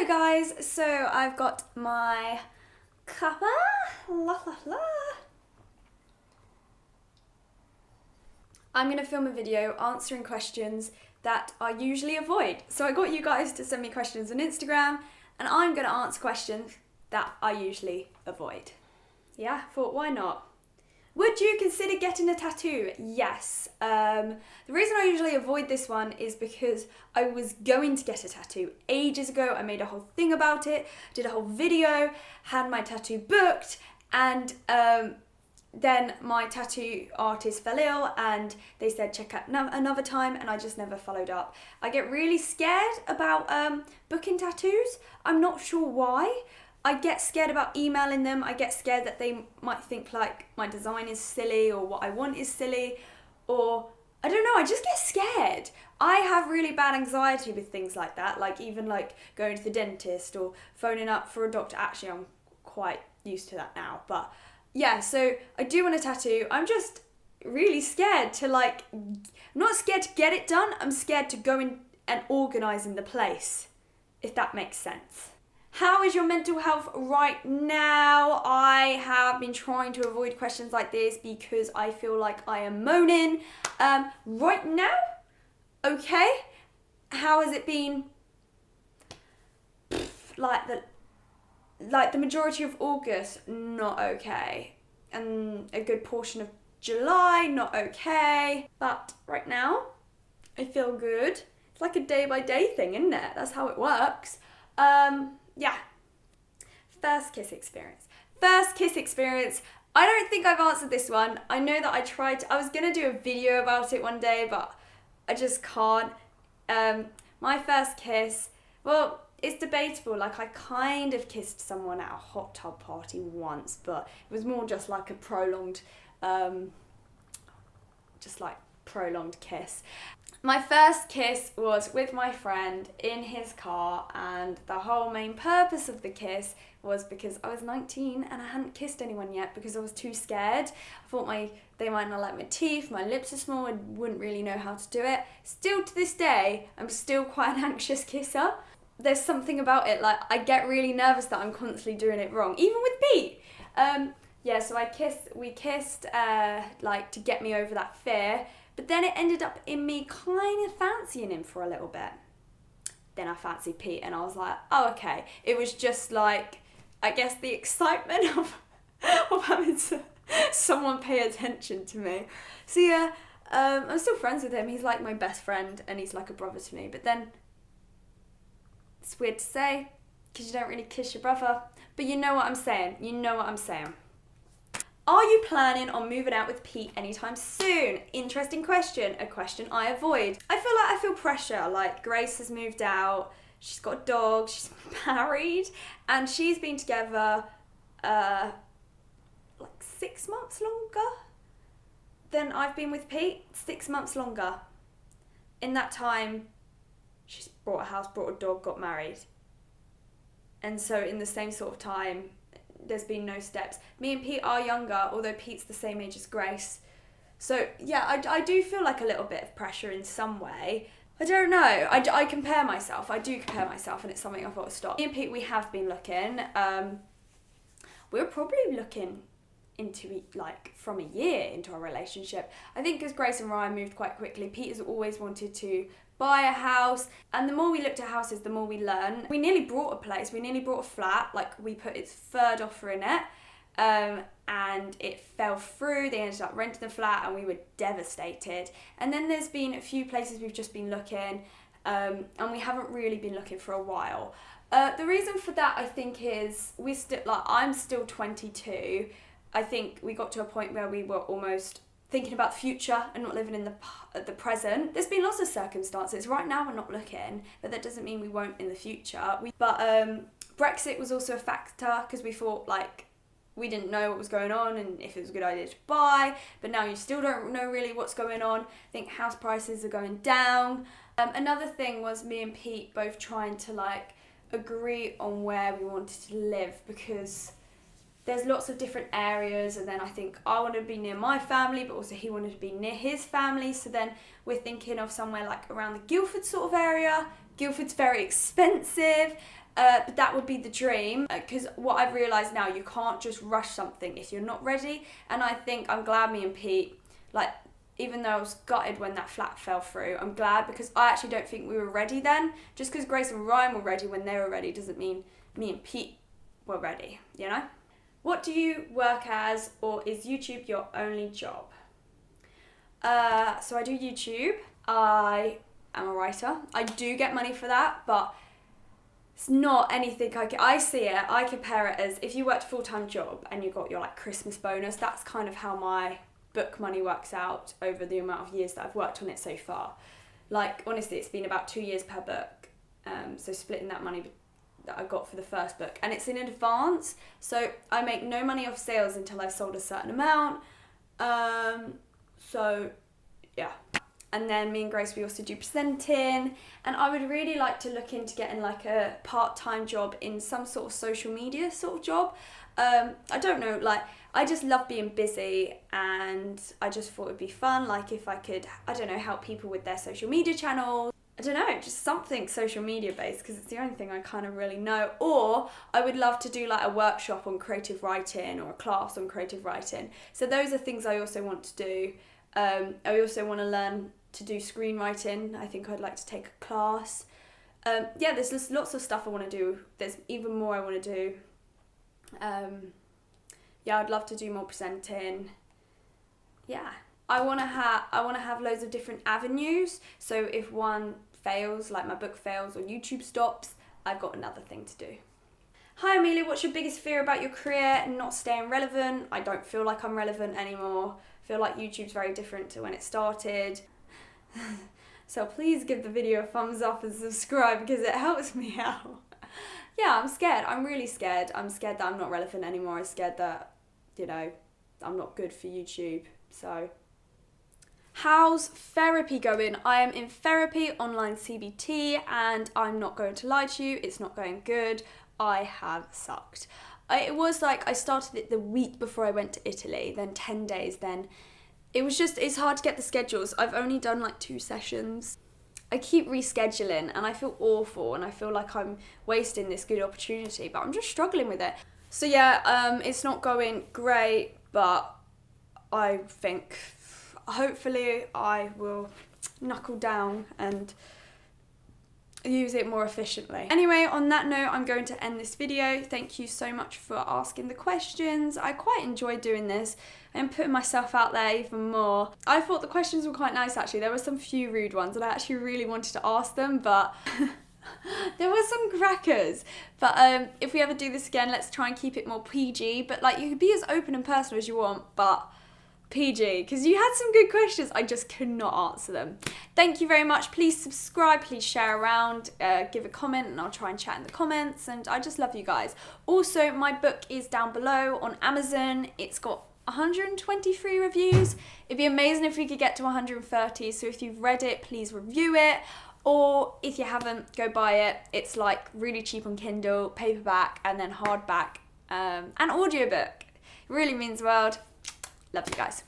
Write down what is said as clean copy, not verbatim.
guys, so I've got my cuppa, I'm going to film a video answering questions that I usually avoid. So I got you guys to send me questions on Instagram and I'm going to answer questions that I usually avoid. Yeah, thought why not? Would you consider getting a tattoo? Yes. The reason I usually avoid this one is because I was going to get a tattoo ages ago. I made a whole thing about it, did a whole video, had my tattoo booked, and then my tattoo artist fell ill and they said check out another time, and I just never followed up. I get really scared about booking tattoos. I'm not sure why. I get scared about emailing them. I get scared that they might think like my design is silly or what I want is silly, or I don't know, I just get scared. I have really bad anxiety with things like that, like even like going to the dentist or phoning up for a doctor. Actually, I'm quite used to that now, but yeah, so I do want a tattoo. I'm just really scared to I'm not scared to get it done, I'm scared to go in and organise in the place, if that makes sense. How is your mental health right now? I have been trying to avoid questions like this because I feel like I am moaning. Right now, okay. How has it been? Like the majority of August, not okay. And a good portion of July, not okay. But right now, I feel good. It's like a day by day thing, isn't it? That's how it works. Yeah. First kiss experience. I don't think I've answered this one. I know that I was going to do a video about it one day, but I just can't. My first kiss, well, it's debatable. Like, I kind of kissed someone at a hot tub party once, but it was more just like a prolonged kiss. My first kiss was with my friend in his car, and the whole main purpose of the kiss was because I was 19 and I hadn't kissed anyone yet because I was too scared. I thought they might not like my teeth, my lips are small, I wouldn't really know how to do it. Still to this day, I'm still quite an anxious kisser. There's something about it, like I get really nervous that I'm constantly doing it wrong, even with Pete. Yeah, so we kissed to get me over that fear. But then it ended up in me kind of fancying him for a little bit. Then I fancied Pete and I was like, oh, okay. It was just like, I guess the excitement of having someone pay attention to me. So yeah, I'm still friends with him. He's like my best friend and he's like a brother to me. But then, it's weird to say because you don't really kiss your brother. But you know what I'm saying. Are you planning on moving out with Pete anytime soon? Interesting question, a question I avoid. I feel pressure, like Grace has moved out, she's got a dog, she's married, and she's been together 6 months longer than I've been with Pete. 6 months longer. In that time, she's bought a house, brought a dog, got married. And so in the same sort of time, there's been no steps. Me and Pete are younger, although Pete's the same age as Grace. So yeah, I do feel like a little bit of pressure in some way. I don't know. I compare myself. I do compare myself, and it's something I've got to stop. Me and Pete, we have been looking. We're probably looking into from a year into our relationship. I think because Grace and Ryan moved quite quickly, Pete has always wanted to buy a house, and the more we looked at houses, the more we learn. We nearly bought a place, we nearly bought a flat, we put its third offer in it, and it fell through. They ended up renting the flat and we were devastated. And then there's been a few places we've just been looking, and we haven't really been looking for a while. The reason for that, I think, is I'm still 22. I think we got to a point where we were almost thinking about the future and not living in the present. There's been lots of circumstances. Right now we're not looking, but that doesn't mean we won't in the future. Brexit was also a factor because we thought we didn't know what was going on and if it was a good idea to buy, but now you still don't know really what's going on. I think house prices are going down. Another thing was me and Pete both trying to agree on where we wanted to live, because there's lots of different areas, and then I think I wanted to be near my family, but also he wanted to be near his family. So then we're thinking of somewhere around the Guildford sort of area. Guildford's very expensive. But that would be the dream, because what I've realised now, you can't just rush something if you're not ready. And I think I'm glad me and Pete, like, even though I was gutted when that flat fell through, I'm glad, because I actually don't think we were ready then. Just because Grace and Ryan were ready when they were ready doesn't mean me and Pete were ready, you know? What do you work as, or is YouTube your only job? So I do YouTube. I am a writer. I do get money for that, but it's not anything I see it, I compare it as if you worked a full-time job and you got your like Christmas bonus. That's kind of how my book money works out over the amount of years that I've worked on it so far. Like, honestly, it's been about 2 years per book. So splitting that money that I got for the first book, and it's in advance, so I make no money off sales until I've sold a certain amount. So yeah. And then me and Grace, we also do presenting, and I would really like to look into getting like a part-time job in some sort of social media sort of job. I don't know, like, I just love being busy, and I just thought it'd be fun, like if I could, I don't know, help people with their social media channels. I don't know, just something social media based, because it's the only thing I kind of really know. Or I would love to do like a workshop on creative writing or a class on creative writing. So those are things I also want to do. I also want to learn to do screenwriting. I think I'd like to take a class. Yeah, there's just lots of stuff I want to do. There's even more I want to do. Yeah, I'd love to do more presenting. Yeah, I want to have loads of different avenues. So if one fails, like my book fails or YouTube stops, I've got another thing to do. Hi Amelia, what's your biggest fear about your career and not staying relevant? I don't feel like I'm relevant anymore. I feel like YouTube's very different to when it started. So please give the video a thumbs up and subscribe, because it helps me out. Yeah, I'm scared. I'm really scared. I'm scared that I'm not relevant anymore. I'm scared that, you know, I'm not good for YouTube. So, how's therapy going? I am in therapy, online CBT, and I'm not going to lie to you, it's not going good. I have sucked. It was like I started it the week before I went to Italy, then 10 days, then it's hard to get the schedules. I've only done like 2 sessions. I keep rescheduling and I feel awful, and I feel like I'm wasting this good opportunity, but I'm just struggling with it. So yeah, it's not going great, but I think hopefully I will knuckle down and use it more efficiently. Anyway, on that note, I'm going to end this video. Thank you so much for asking the questions. I quite enjoyed doing this and putting myself out there even more. I thought the questions were quite nice actually. There were some few rude ones and I actually really wanted to ask them, but there were some crackers. But if we ever do this again, let's try and keep it more PG. But like, you can be as open and personal as you want, but PG, because you had some good questions. I just could not answer them. Thank you very much. Please subscribe, please share around, give a comment, and I'll try and chat in the comments. And I just love you guys. Also, my book is down below on Amazon. It's got 123 reviews. It'd be amazing if we could get to 130. So if you've read it, please review it. Or if you haven't, go buy it. It's like really cheap on Kindle, paperback, and then hardback, and audiobook. It really means the world. Love you guys.